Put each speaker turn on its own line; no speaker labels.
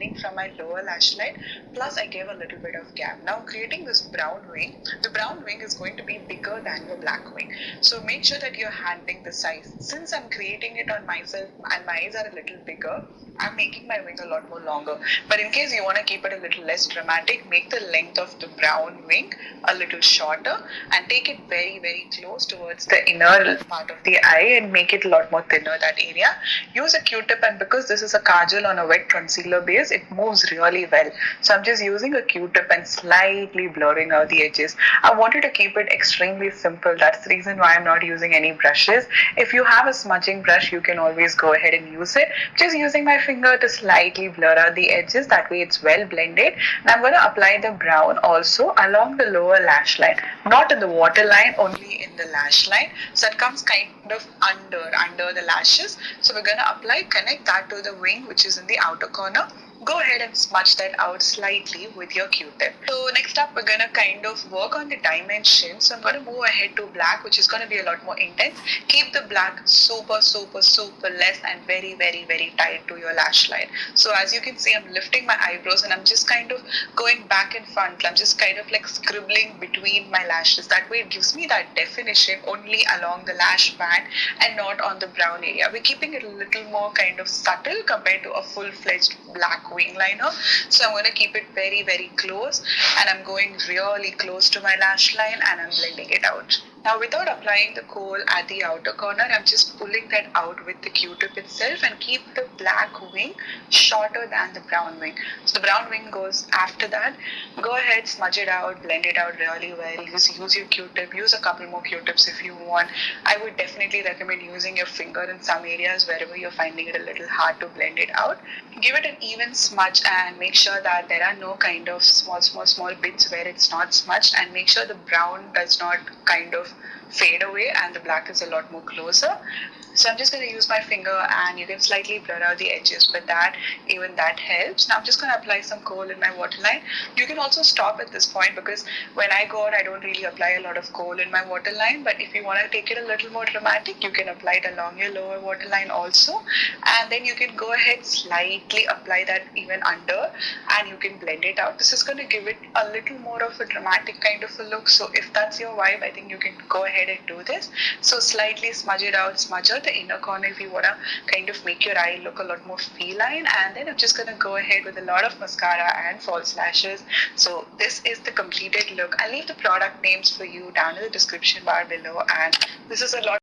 blending from my lower lash line, plus I gave a little bit of gap. Now creating this brown wing, the brown wing is going to be bigger than your black wing. So make sure that you're handling the size. Since I'm creating it on myself and my eyes are a little bigger, I'm making my wing a lot more longer. But in case you want to keep it a little less dramatic, make the length of the brown wing a little shorter and take it very, very close towards the inner part of the eye and make it a lot more thinner, that area. Use a Q-tip, and because this is a kajal on a wet concealer base, it moves really well. So I'm just using a Q-tip and slightly blurring out the edges. I wanted to keep it extremely simple. That's the reason why I'm not using any brushes. If you have a smudging brush, you can always go ahead and use it. Just using my finger to slightly blur out the edges, that way it's well blended. And I'm going to apply the brown also along the lower lash line, not in the waterline, only in the lash line. So it comes kind of under the lashes. So we're going to apply, connect that to the wing which is in the outer corner. Go ahead and smudge that out slightly with your Q-tip. So next up, we're going to kind of work on the dimension. So I'm going to move ahead to black, which is going to be a lot more intense. Keep the black super less and very, very, very tight to your lash line. So as you can see, I'm lifting my eyebrows and I'm just kind of going back and front. I'm just kind of like scribbling between my lashes. That way it gives me that definition only along the lash band and not on the brown area. We're keeping it a little more kind of subtle compared to a full-fledged black wing liner. So I'm going to keep it very, very close, and I'm going really close to my lash line and I'm blending it out. Now without applying the kohl at the outer corner, I'm just pulling that out with the Q-tip itself and keep the black wing shorter than the brown wing. So the brown wing goes after that. Go ahead, smudge it out, blend it out really well. Use your Q-tip, use a couple more Q-tips if you want. I would definitely recommend using your finger in some areas wherever you're finding it a little hard to blend it out. Give it an even smudge and make sure that there are no kind of small bits where it's not smudged, and make sure the brown does not kind of fade away and the black is a lot more closer. So I'm just going to use my finger and you can slightly blur out the edges with that. Even that helps. Now I'm just going to apply some kohl in my waterline. You can also stop at this point because when I go out, I don't really apply a lot of kohl in my waterline. But if you want to take it a little more dramatic, you can apply it along your lower waterline also. And then you can go ahead, slightly apply that even under, and you can blend it out. This is going to give it a little more of a dramatic kind of a look. So if that's your vibe, I think you can go ahead and do this. So slightly smudge it out, smudge out the inner corner if you want to kind of make your eye look a lot more feline. And then I'm just going to go ahead with a lot of mascara and false lashes. So this is the completed look. I'll leave the product names for you down in the description bar below, and this is a lot